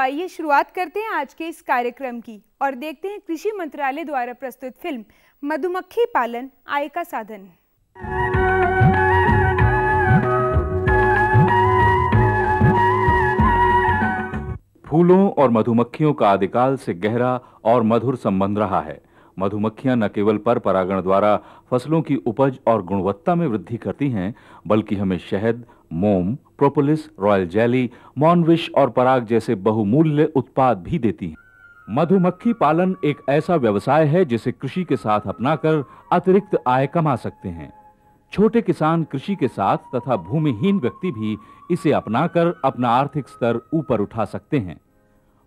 आइए शुरुआत करते हैं आज के इस कार्यक्रम की और देखते हैं कृषि मंत्रालय द्वारा प्रस्तुत फिल्म मधुमक्खी पालन आय का साधन। फूलों और मधुमक्खियों का आदिकाल से गहरा और मधुर संबंध रहा है। मधुमक्खियां न केवल पर परागण द्वारा फसलों की उपज और गुणवत्ता में वृद्धि करती हैं, बल्कि हमें शहद, मोम, प्रोपोलिस, रॉयल जेली, मॉनविश और पराग जैसे बहुमूल्य उत्पाद भी देती हैं। मधुमक्खी पालन एक ऐसा व्यवसाय है जिसे कृषि के साथ अपनाकर अतिरिक्त आय कमा सकते हैं। छोटे किसान कृषि के साथ तथा भूमिहीन व्यक्ति भी इसे अपनाकर अपना आर्थिक स्तर ऊपर उठा सकते हैं।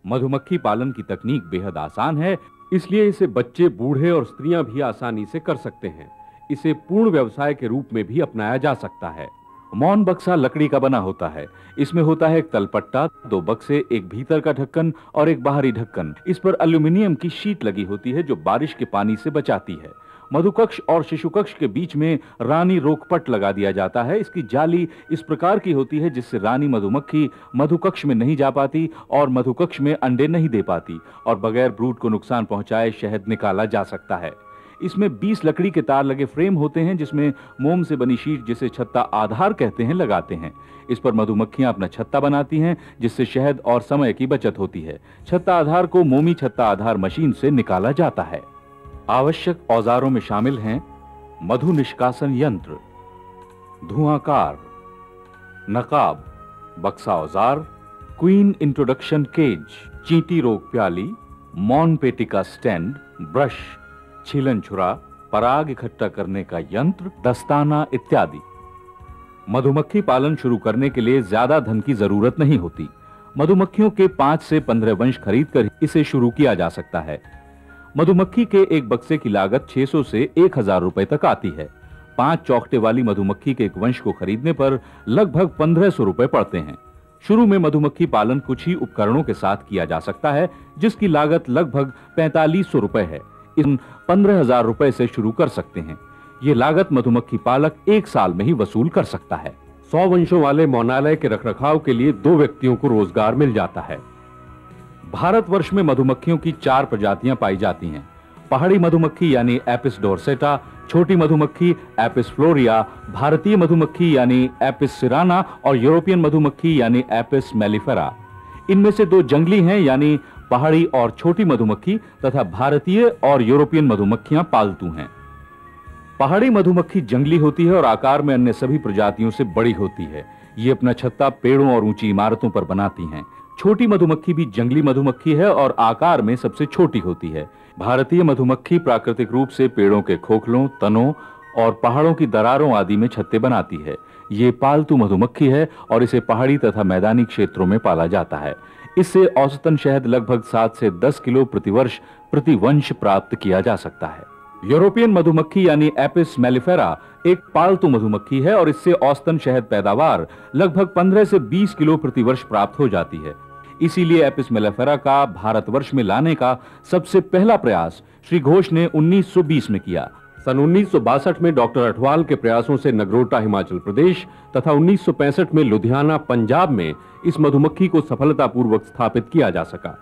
मधुमक्खी पालन की तकनीक बेहद आसान है, इसलिए इसे बच्चे, बूढ़े और स्त्रियां भी आसानी से कर सकते हैं। इसे पूर्ण व्यवसाय के रूप में भी अपनाया जा सकता है। मौन बक्सा लकड़ी का बना होता है। इसमें होता है एक तलपट्टा, 2 बक्से, एक भीतर का ढक्कन और एक बाहरी ढक्कन। इस पर एल्यूमिनियम की शीट लगी होती है जो बारिश के पानी से बचाती है। मधुकक्ष और शिशु कक्ष के बीच में रानी रोकपट लगा दिया जाता है। इसकी जाली इस प्रकार की होती है जिससे रानी मधुमक्खी मधुकक्ष में नहीं जा पाती और मधुकक्ष में अंडे नहीं दे पाती और बगैर ब्रूड को नुकसान पहुंचाए शहद निकाला जा सकता है। इसमें 20 लकड़ी के तार लगे फ्रेम होते हैं जिसमें मोम से बनी शीट, जिसे छत्ता आधार कहते हैं, लगाते हैं। इस पर मधुमक्खियां अपना छत्ता बनाती हैं जिससे शहद और समय की बचत होती है। छत्ता आधार को मोमी छत्ता आधार मशीन से निकाला जाता है। आवश्यक औजारों में शामिल हैं मधु निष्कासन यंत्र, धुआंकार, नकाब, बक्सा औजार, क्वीन इंट्रोडक्शन केज, चींटी रोक प्याली, मौन पेटिका स्टैंड, ब्रश, छीलन छुरा, पराग इकट्ठा करने का यंत्र, दस्ताना इत्यादि। मधुमक्खी पालन शुरू करने के लिए ज्यादा धन की जरूरत नहीं होती। मधुमक्खियों के 5 से 15 वंश खरीदकर इसे शुरू किया जा सकता है। मधुमक्खी के एक बक्से की लागत 600 से 1000 रुपए तक आती है। 5 चौखटे वाली मधुमक्खी के एक वंश को खरीदने पर लगभग 1500 रुपए पड़ते हैं। शुरू में मधुमक्खी पालन कुछ ही उपकरणों के साथ किया जा सकता है जिसकी लागत लगभग 4500 रुपए है। इन 15000 रुपए से शुरू कर सकते हैं। ये लागत मधुमक्खी पालक 1 साल में ही वसूल कर सकता है। 100 वंशों वाले मौनालय के रखरखाव के लिए 2 व्यक्तियों को रोजगार मिल जाता है। भारतवर्ष में मधुमक्खियों की 4 प्रजातियां पाई जाती हैं। पहाड़ी मधुमक्खी यानी एपिस डोर्सेटा, छोटी मधुमक्खी एपिस फ्लोरिया, भारतीय मधुमक्खी यानी एपिस सिराना और यूरोपियन मधुमक्खी यानी एपिस मेलिफेरा। इनमें से 2 जंगली हैं यानी पहाड़ी और छोटी मधुमक्खी, तथा भारतीय और यूरोपियन मधुमक्खियां पालतू हैं। पहाड़ी मधुमक्खी जंगली होती है और आकार में अन्य सभी प्रजातियों से बड़ी होती है। ये अपना छत्ता पेड़ों और ऊंची इमारतों पर बनाती हैं। छोटी मधुमक्खी भी जंगली मधुमक्खी है और आकार में सबसे छोटी होती है। भारतीय मधुमक्खी प्राकृतिक रूप से पेड़ों के खोखलों, तनों और पहाड़ों की दरारों आदि में छत्ते बनाती है। ये पालतू मधुमक्खी है और इसे पहाड़ी तथा मैदानी क्षेत्रों में पाला जाता है। इससे औसतन शहद लगभग 7 से 10 किलो प्रतिवर्ष प्रति वंश प्राप्त किया जा सकता है। यूरोपियन मधुमक्खी यानी एपिस मेलिफेरा एक पालतू मधुमक्खी है और इससे औसतन शहद पैदावार लगभग 15 से 20 किलो प्रति वर्ष प्राप्त हो जाती है। इसीलिए एपिस मेलिफेरा का भारतवर्ष में लाने का सबसे पहला प्रयास श्री घोष ने 1920 में किया। सन 1962 में डॉक्टर अठवाल के प्रयासों से नगरोटा हिमाचल प्रदेश तथा 1965 में लुधियाना पंजाब में इस मधुमक्खी को सफलतापूर्वक स्थापित किया जा सका।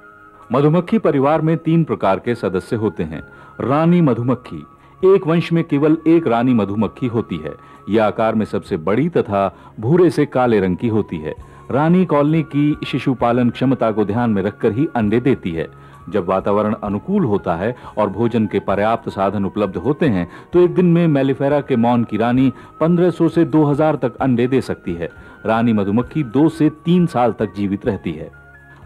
मधुमक्खी परिवार में 3 प्रकार के सदस्य होते हैं। रानी मधुमक्खी, एक वंश में केवल एक रानी मधुमक्खी होती है। यह आकार में सबसे बड़ी तथा भूरे से काले रंग की होती है। रानी कॉलोनी की शिशु पालन क्षमता को ध्यान में रखकर ही अंडे देती है। जब वातावरण अनुकूल होता है और भोजन के पर्याप्त साधन उपलब्ध होते हैं तो एक दिन में मेलिफेरा के मौन की रानी 1500 से 2000 तक अंडे दे सकती है। रानी मधुमक्खी 2 से 3 साल तक जीवित रहती है।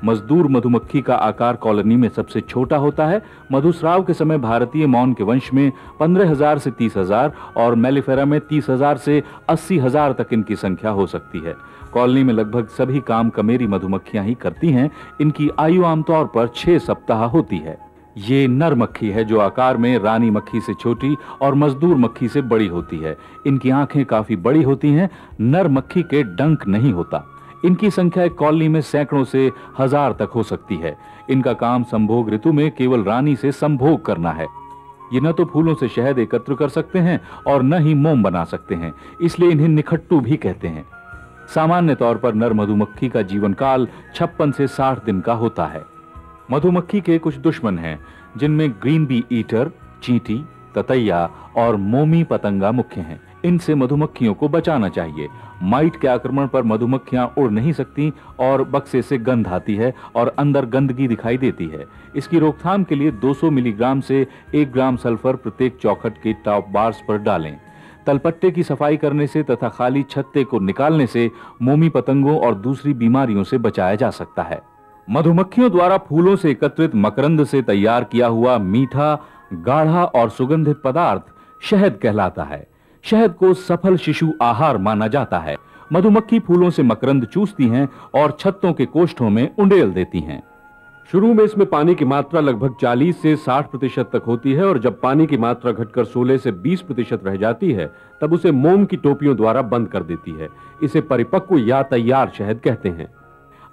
मजदूर मधुमक्खी का आकार कॉलोनी में सबसे छोटा होता है। मधुस्राव के समय भारतीय मौन के वंश में 15000 से 30000 और मेलिफेरा में 30000 से 80000 तक इनकी संख्या हो सकती है। कॉलोनी में लगभग सभी काम कमेरी मधुमक्खियां ही करती हैं। इनकी आयु आमतौर पर 6 सप्ताह होती है। ये नर मक्खी है जो आकार में रानी मक्खी से छोटी और मजदूर मक्खी से बड़ी होती है। इनकी आंखें काफी बड़ी होती हैं। नर मक्खी के डंक नहीं होता। इनकी संख्या एक कॉलोनी में सैकड़ों से 1000 तक हो सकती है। इनका काम संभोग ऋतु में केवल रानी से संभोग करना है। ये न तो फूलों से शहद एकत्र कर सकते हैं और न ही मोम बना सकते हैं, इसलिए इन्हें निखट्टू भी कहते हैं। सामान्य तौर पर नर मधुमक्खी का जीवन काल 56 से 60 दिन का होता है। मधुमक्खी के कुछ दुश्मन हैं, जिनमें ग्रीन बी ईटर, चींटी, ततैया और मोमी पतंगा मुख्य हैं। इनसे मधुमक्खियों को बचाना चाहिए। माइट के आक्रमण पर मधुमक्खियां उड़ नहीं सकती और बक्से से गंध आती है और अंदर गंदगी दिखाई देती है। इसकी रोकथाम के लिए 200 मिलीग्राम से 1 ग्राम सल्फर प्रत्येक चौखट के टॉप बार्स पर डालें। तलपट्टे की सफाई करने से तथा खाली छत्ते को निकालने से मोमी पतंगों और दूसरी बीमारियों से बचाया जा सकता है। मधुमक्खियों द्वारा फूलों से एकत्रित मकरंद से तैयार किया हुआ मीठा, गाढ़ा और सुगंधित पदार्थ शहद कहलाता है। शहद को सफल शिशु आहार माना जाता है। मधुमक्खी फूलों से मकरंद चूसती हैं और छत्तों के कोष्ठों में उंडेल देती हैं। शुरू में इसमें पानी की मात्रा लगभग 40 से 60% तक होती है और जब पानी की मात्रा घटकर 16 से 20% रह जाती है तब उसे मोम की टोपियों द्वारा बंद कर देती है। इसे परिपक्व या तैयार शहद कहते हैं।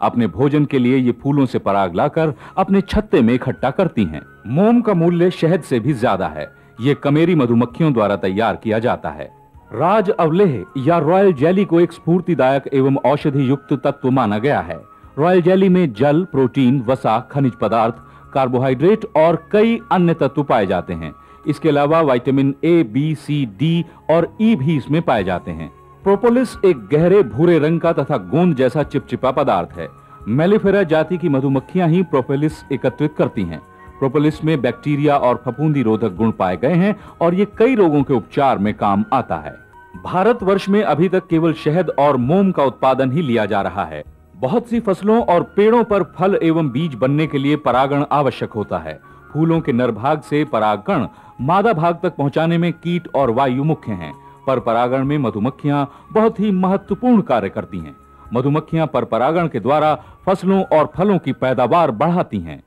अपने भोजन के लिए ये फूलों से पराग लाकर अपने छत्ते में इकट्ठा करती हैं। मोम का मूल्य शहद से भी ज्यादा है। ये कमेरी मधुमक्खियों द्वारा तैयार किया जाता है। राज अवलेह या रॉयल जेली को एक स्फूर्तिदायक एवं औषधि युक्त तत्व माना गया है। रॉयल जेली में जल, प्रोटीन, वसा, खनिज पदार्थ, कार्बोहाइड्रेट और कई अन्य तत्व पाए जाते हैं। इसके अलावा vitamin A, B, C, D और ई भी इसमें पाए जाते हैं। प्रोपोलिस एक गहरे भूरे रंग का तथा गोंद जैसा चिपचिपा पदार्थ है। मेलिफेरा जाति की मधुमक्खियां ही प्रोपोलिस एकत्रित करती हैं। प्रोपोलिस में बैक्टीरिया और फफूंदी रोधक गुण पाए गए हैं और ये कई रोगों के उपचार में काम आता है। भारतवर्ष में अभी तक केवल शहद और मोम का उत्पादन ही लिया जा रहा है। बहुत सी फसलों और पेड़ों पर फल एवं बीज बनने के लिए परागण आवश्यक होता है। फूलों के नर भाग से परागकण मादा भाग तक पहुंचाने में कीट और वायु मुख्य हैं। पर परागण में मधुमक्खियां बहुत ही महत्वपूर्ण कार्य करती हैं। मधुमक्खियां पर परागण के द्वारा फसलों और फलों की पैदावार बढ़ाती हैं।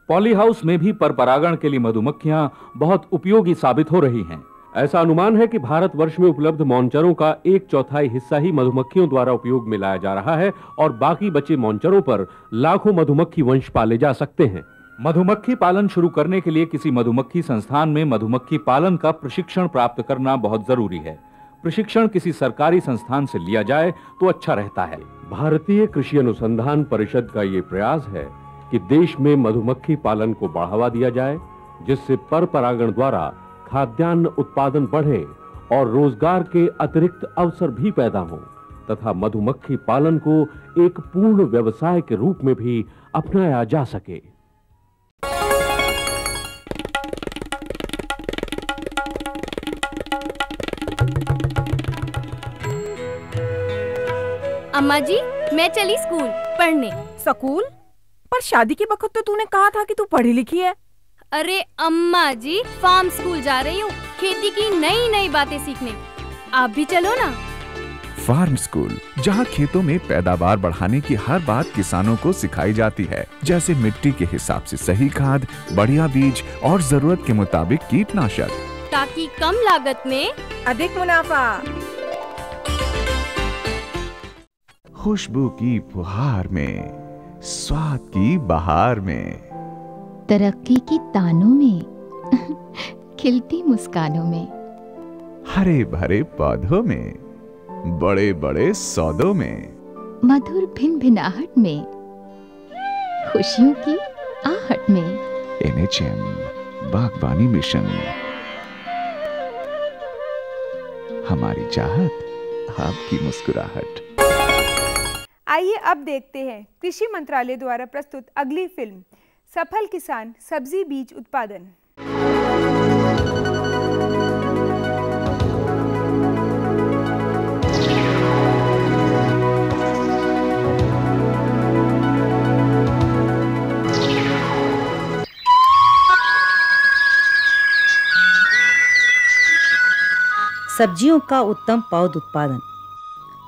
पॉली हाउस में भी पर परागण के लिए मधुमक्खियां बहुत उपयोगी साबित हो रही हैं। ऐसा अनुमान है कि भारतवर्ष में उपलब्ध मॉन्चरों का 1/4 हिस्सा ही मधुमक्खियों द्वारा उपयोग में लाया जा रहा है और बाकी बचे मॉन्चरों पर लाखों मधुमक्खी वंश पाले जा सकते हैं। मधुमक्खी पालन शुरू करने के लिए किसी मधुमक्खी संस्थान में मधुमक्खी पालन का प्रशिक्षण प्राप्त करना बहुत जरूरी है। प्रशिक्षण किसी सरकारी संस्थान से लिया जाए तो अच्छा रहता है। भारतीय कृषि अनुसंधान परिषद का ये प्रयास है कि देश में मधुमक्खी पालन को बढ़ावा दिया जाए, जिससे पर परागण द्वारा खाद्यान्न उत्पादन बढ़े और रोजगार के अतिरिक्त अवसर भी पैदा हों तथा मधुमक्खी पालन को एक पूर्ण व्यवसाय के रूप में भी अपनाया जा सके। अम्मा जी, मैं चली स्कूल पढ़ने। स्कूल? पर शादी के वक्त तो तूने कहा था कि तू पढ़ी लिखी है। अरे अम्मा जी, फार्म स्कूल जा रही हूँ, खेती की नई नई बातें सीखने। आप भी चलो ना। फार्म स्कूल, जहाँ खेतों में पैदावार बढ़ाने की हर बात किसानों को सिखाई जाती है, जैसे मिट्टी के हिसाब से सही खाद, बढ़िया बीज और जरूरत के मुताबिक कीटनाशक, ताकि कम लागत में अधिक मुनाफा। खुशबू की फुहार में, स्वाद की बहार में, तरक्की की तानों में, खिलती मुस्कानों में, हरे भरे पौधों में, बड़े बड़े सौदों में, मधुर भिनभिनाहट में, खुशियों की आहट में। NHM बागवानी मिशन, हमारी चाहत, आपकी मुस्कुराहट। आइए अब देखते हैं कृषि मंत्रालय द्वारा प्रस्तुत अगली फिल्म सफल किसान सब्जी बीज उत्पादन। सब्जियों का उत्तम पौध उत्पादन।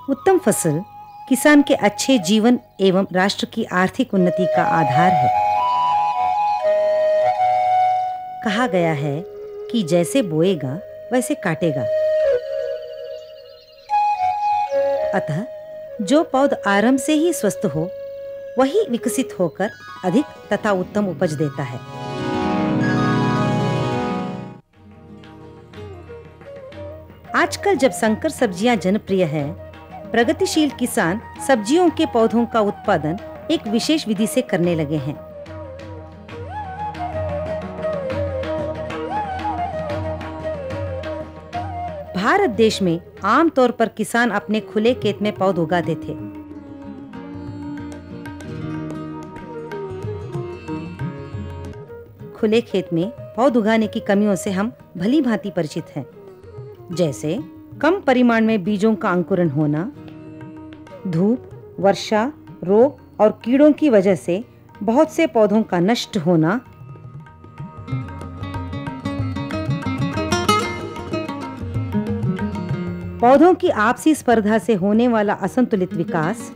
उत्तम फसल किसान के अच्छे जीवन एवं राष्ट्र की आर्थिक उन्नति का आधार है। कहा गया है कि जैसे बोएगा वैसे काटेगा। अतः जो पौध आरंभ से ही स्वस्थ हो वही विकसित होकर अधिक तथा उत्तम उपज देता है। आजकल जब संकर सब्जियां जनप्रिय हैं, प्रगतिशील किसान सब्जियों के पौधों का उत्पादन एक विशेष विधि से करने लगे हैं। भारत देश में आमतौर पर किसान अपने खुले खेत में पौध उगाते थे। खुले खेत में पौध उगाने की कमियों से हम भली भांति परिचित हैं, जैसे कम परिमाण में बीजों का अंकुरण होना, धूप, वर्षा, रोग और कीड़ों की वजह से बहुत से पौधों का नष्ट होना, पौधों की आपसी स्पर्धा से होने वाला असंतुलित विकास,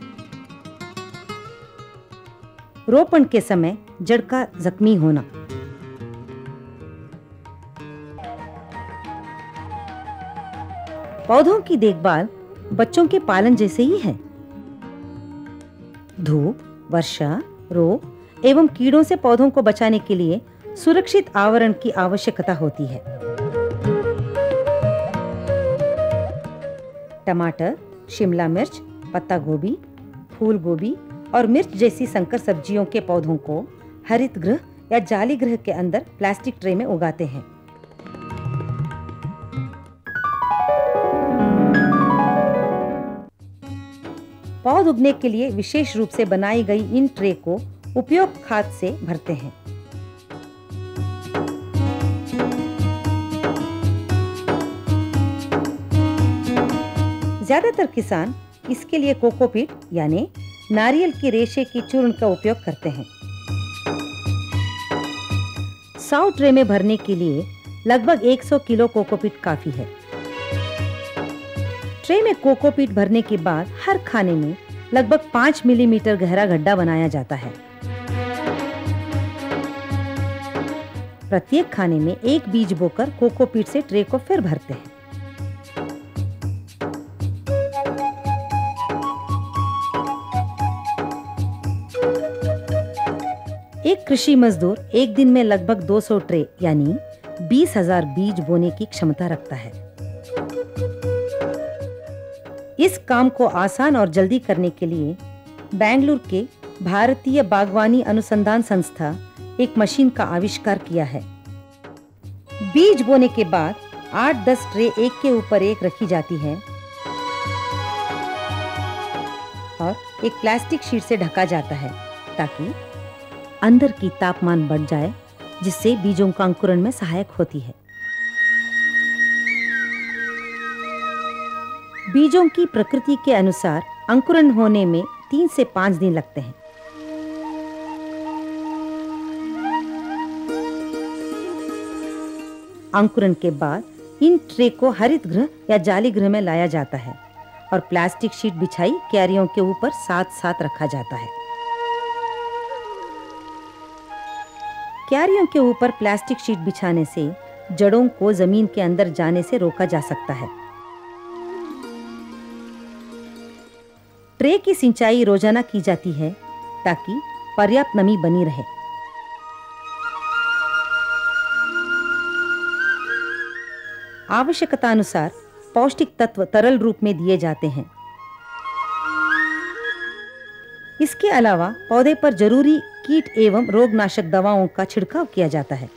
रोपण के समय जड़ का जख्मी होना। पौधों की देखभाल बच्चों के पालन जैसे ही है। धूप, वर्षा, रोग एवं कीड़ों से पौधों को बचाने के लिए सुरक्षित आवरण की आवश्यकता होती है। टमाटर, शिमला मिर्च, पत्ता गोभी, फूल गोभी और मिर्च जैसी संकर सब्जियों के पौधों को हरित गृह या जाली गृह के अंदर प्लास्टिक ट्रे में उगाते हैं। पौध उगने के लिए विशेष रूप से बनाई गई इन ट्रे को उपयुक्त खाद से भरते हैं। ज्यादातर किसान इसके लिए कोकोपीट यानी नारियल के रेशे की चूर्ण का उपयोग करते हैं। 100 ट्रे में भरने के लिए लगभग 100 किलो कोकोपीट काफी है। ट्रे में कोकोपीट भरने के बाद हर खाने में लगभग 5 मिलीमीटर गहरा गड्ढा बनाया जाता है। प्रत्येक खाने में एक बीज बोकर कोकोपीट से ट्रे को फिर भरते हैं। एक कृषि मजदूर एक दिन में लगभग 200 ट्रे यानी 20,000 बीज बोने की क्षमता रखता है। इस काम को आसान और जल्दी करने के लिए बेंगलुरु के भारतीय बागवानी अनुसंधान संस्था एक मशीन का आविष्कार किया है। बीज बोने के बाद 8-10 ट्रे एक के ऊपर एक रखी जाती है और एक प्लास्टिक शीट से ढका जाता है ताकि अंदर की तापमान बढ़ जाए, जिससे बीजों का अंकुरण में सहायक होती है। बीजों की प्रकृति के अनुसार अंकुरण होने में 3 से 5 दिन लगते हैं। अंकुरण के बाद इन ट्रे को हरित गृह या जाली गृह में लाया जाता है और प्लास्टिक शीट बिछाई क्यारियों के ऊपर साथ साथ रखा जाता है। क्यारियों के ऊपर प्लास्टिक शीट बिछाने से जड़ों को जमीन के अंदर जाने से रोका जा सकता है। ट्रे की सिंचाई रोजाना की जाती है ताकि पर्याप्त नमी बनी रहे। आवश्यकता अनुसार पौष्टिक तत्व तरल रूप में दिए जाते हैं। इसके अलावा पौधे पर जरूरी कीट एवं रोगनाशक दवाओं का छिड़काव किया जाता है।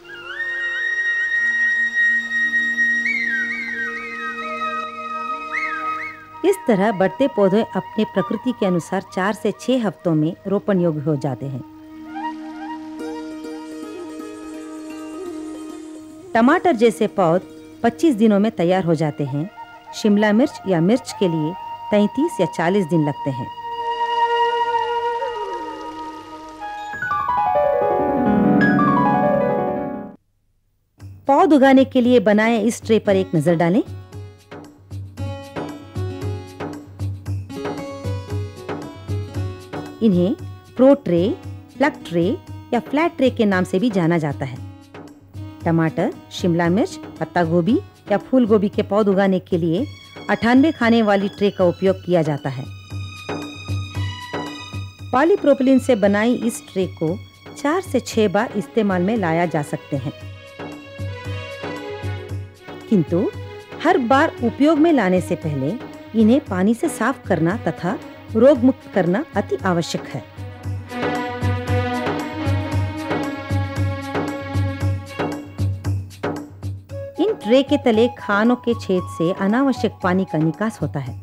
इस तरह बढ़ते पौधे अपने प्रकृति के अनुसार 4 से 6 हफ्तों में रोपण योग्य हो जाते हैं। टमाटर जैसे पौध 25 दिनों में तैयार हो जाते हैं। शिमला मिर्च या मिर्च के लिए 33 या 40 दिन लगते हैं। पौध उगाने के लिए बनाए इस ट्रे पर एक नजर डालें। इन्हें प्रो ट्रे, प्लग ट्रे या फ्लैट ट्रे के नाम से भी जाना जाता है। टमाटर, शिमला मिर्च, पत्ता गोभी या फूल गोभी के पौध उगाने के लिए 98 खाने वाली ट्रे का उपयोग किया जाता है। पॉलीप्रोपिलीन से बनाई इस ट्रे को 4 से 6 बार इस्तेमाल में लाया जा सकते हैं, किंतु हर बार उपयोग में लाने से पहले इन्हें पानी से साफ करना तथा रोग मुक्त करना अति आवश्यक है। इन ट्रे के तले खानों के छेद से अनावश्यक पानी का निकास होता है।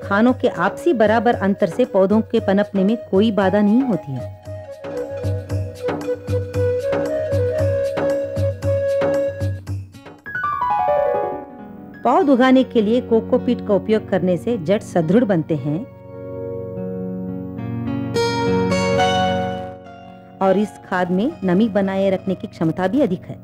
खानों के आपसी बराबर अंतर से पौधों के पनपने में कोई बाधा नहीं होती है। पौध उगाने के लिए कोकोपीट का उपयोग करने से जड़ सुदृढ़ बनते हैं और इस खाद में नमी बनाए रखने की क्षमता भी अधिक है।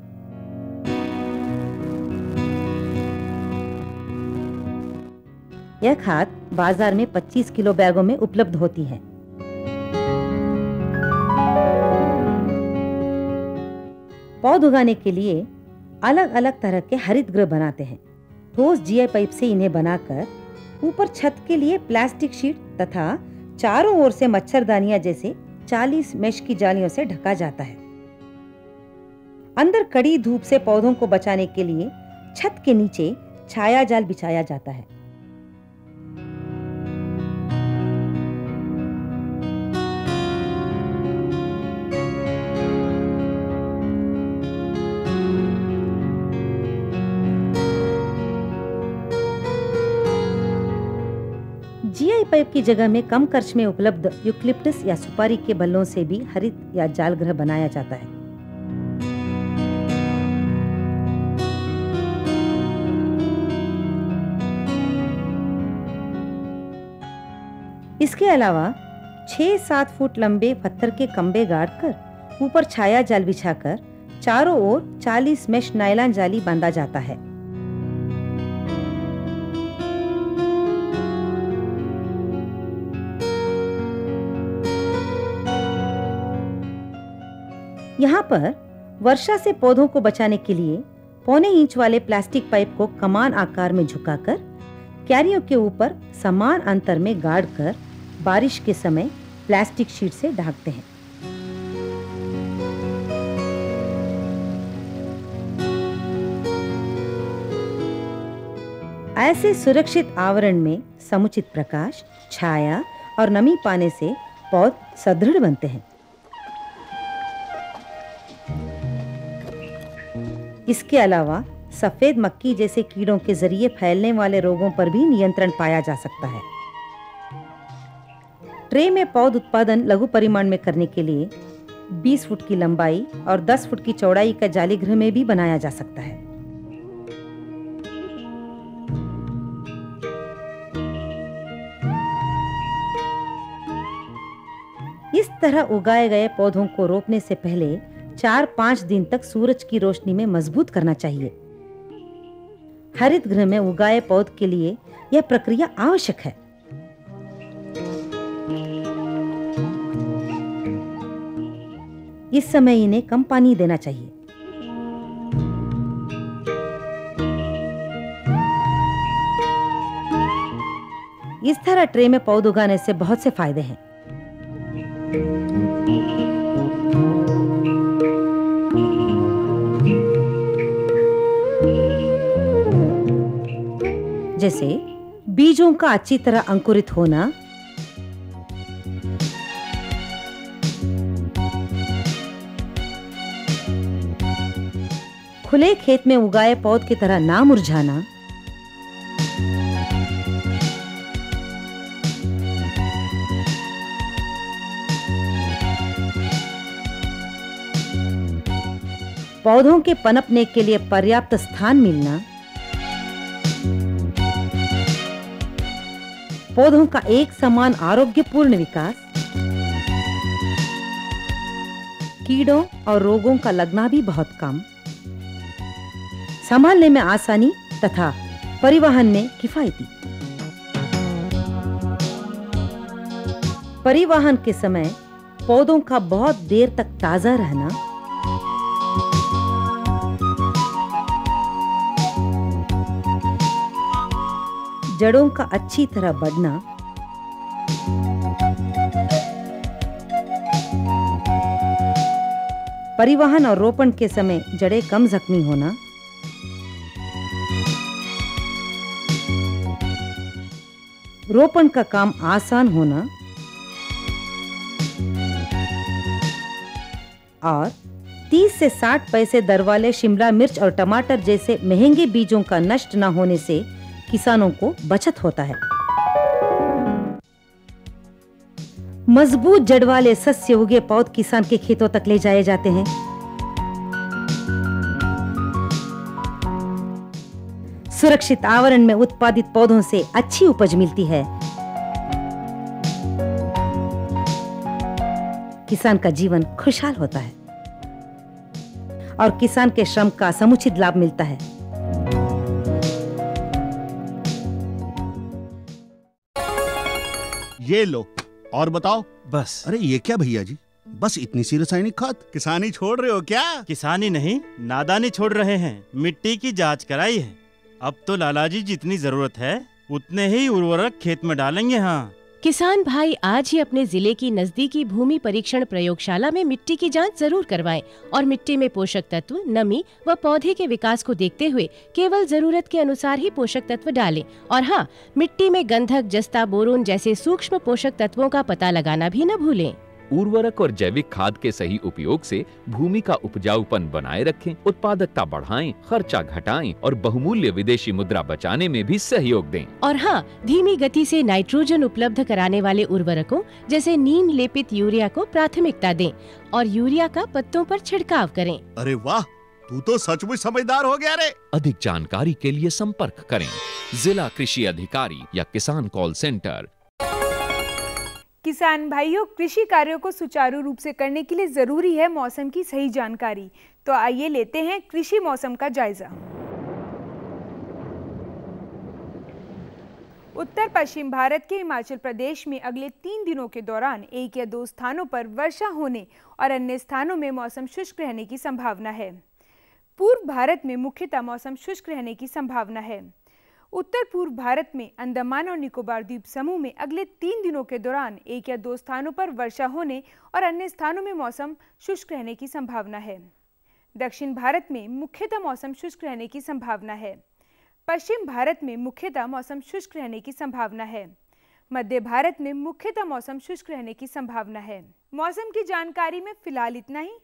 यह खाद बाजार में 25 किलो बैगों में उपलब्ध होती है। पौध उगाने के लिए अलग अलग तरह के हरित गृह बनाते हैं। ठोस जीआई पाइप से इन्हें बनाकर ऊपर छत के लिए प्लास्टिक शीट तथा चारों ओर से मच्छरदानियां जैसे 40 मेश की जालियों से ढका जाता है। अंदर कड़ी धूप से पौधों को बचाने के लिए छत के नीचे छाया जाल बिछाया जाता है। जीआई पाइप की जगह में कम खर्च में उपलब्ध यूकलिप्टस या सुपारी के बल्लों से भी हरित या जाल गृह बनाया जाता है। इसके अलावा 6-7 फुट लंबे पत्थर के खंभे गाड़कर ऊपर छाया जाल बिछाकर चारों ओर 40 मेश नायलॉन जाली बांधा जाता है। यहाँ पर वर्षा से पौधों को बचाने के लिए 1.25 इंच वाले प्लास्टिक पाइप को कमान आकार में झुकाकर क्यारियों के ऊपर समान अंतर में गाड़कर बारिश के समय प्लास्टिक शीट से ढकते हैं। ऐसे सुरक्षित आवरण में समुचित प्रकाश, छाया और नमी पाने से पौध सुदृढ़ बनते हैं। इसके अलावा सफेद मक्खी जैसे कीड़ों के जरिए फैलने वाले रोगों पर भी नियंत्रण पाया जा सकता है। ट्रे में पौध उत्पादन लघु परिमाण में करने के लिए 20 फुट की लंबाई और 10 फुट की चौड़ाई का जाली गृह में भी बनाया जा सकता है। इस तरह उगाए गए पौधों को रोपने से पहले 4-5 दिन तक सूरज की रोशनी में मजबूत करना चाहिए। हरित गृह में उगाए पौध के लिए यह प्रक्रिया आवश्यक है। इस समय इन्हें कम पानी देना चाहिए। इस तरह ट्रे में पौध उगाने से बहुत से फायदे हैं। जैसे बीजों का अच्छी तरह अंकुरित होना, खुले खेत में उगाए पौध की तरह ना मुरझाना, पौधों के पनपने के लिए पर्याप्त स्थान मिलना, पौधों का एक समान आरोग्यपूर्ण विकास, कीड़ों और रोगों का लगना भी बहुत कम, संभालने में आसानी तथा परिवहन में किफायती। परिवहन के समय पौधों का बहुत देर तक ताजा रहना, जड़ों का अच्छी तरह बढ़ना, परिवहन और रोपण के समय जड़ें कम जख्मी होना, रोपण का काम आसान होना और 30 से 60 पैसे दर वाले शिमला मिर्च और टमाटर जैसे महंगे बीजों का नष्ट न होने से किसानों को बचत होता है। मजबूत जड़ वाले सस्य उगे पौध किसान के खेतों तक ले जाए जाते हैं। सुरक्षित आवरण में उत्पादित पौधों से अच्छी उपज मिलती है। किसान का जीवन खुशहाल होता है और किसान के श्रम का समुचित लाभ मिलता है। ये लो और बताओ। बस। अरे ये क्या भैया जी, बस इतनी सी रासायनिक खाद? किसानी छोड़ रहे हो क्या? किसानी नहीं, नादानी छोड़ रहे हैं। मिट्टी की जांच कराई है। अब तो लाला जी जितनी जरूरत है उतने ही उर्वरक खेत में डालेंगे। हाँ, किसान भाई आज ही अपने जिले की नजदीकी भूमि परीक्षण प्रयोगशाला में मिट्टी की जांच जरूर करवाएं और मिट्टी में पोषक तत्व, नमी व पौधे के विकास को देखते हुए केवल जरूरत के अनुसार ही पोषक तत्व डालें। और हाँ, मिट्टी में गंधक, जस्ता, बोरोन जैसे सूक्ष्म पोषक तत्वों का पता लगाना भी न भूलें। उर्वरक और जैविक खाद के सही उपयोग से भूमि का उपजाऊपन बनाए रखें, उत्पादकता बढ़ाएं, खर्चा घटाएं और बहुमूल्य विदेशी मुद्रा बचाने में भी सहयोग दें। और हाँ, धीमी गति से नाइट्रोजन उपलब्ध कराने वाले उर्वरकों जैसे नीम लेपित यूरिया को प्राथमिकता दें और यूरिया का पत्तों पर छिड़काव करें। अरे वाह, तू तो सचमुच समझदार हो गया रे। अधिक जानकारी के लिए संपर्क करें जिला कृषि अधिकारी या किसान कॉल सेंटर। किसान भाइयों, कृषि कार्यों को सुचारू रूप से करने के लिए जरूरी है मौसम की सही जानकारी। तो आइए लेते हैं कृषि मौसम का जायजा। उत्तर पश्चिम भारत के हिमाचल प्रदेश में अगले 3 दिनों के दौरान 1 या 2 स्थानों पर वर्षा होने और अन्य स्थानों में मौसम शुष्क रहने की संभावना है। पूर्व भारत में मुख्यतः मौसम शुष्क रहने की संभावना है। उत्तर पूर्व भारत में अंडमान और निकोबार द्वीप समूह में अगले 3 दिनों के दौरान 1 या 2 स्थानों पर वर्षा होने और अन्य स्थानों में मौसम शुष्क रहने की संभावना है। दक्षिण भारत में मुख्यतः मौसम शुष्क रहने की संभावना है। पश्चिम भारत में मुख्यतः मौसम शुष्क रहने की संभावना है। मध्य भारत में मुख्यतः मौसम शुष्क रहने की संभावना है। मौसम की जानकारी में फिलहाल इतना ही।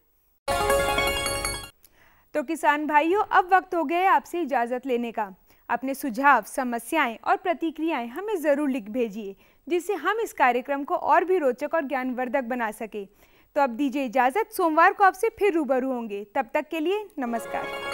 तो किसान भाइयों, अब वक्त हो गया आपसे इजाजत लेने का। अपने सुझाव, समस्याएं और प्रतिक्रियाएं हमें ज़रूर लिख भेजिए, जिससे हम इस कार्यक्रम को और भी रोचक और ज्ञानवर्धक बना सके। तो अब दीजिए इजाज़त, सोमवार को आपसे फिर रूबरू होंगे। तब तक के लिए नमस्कार।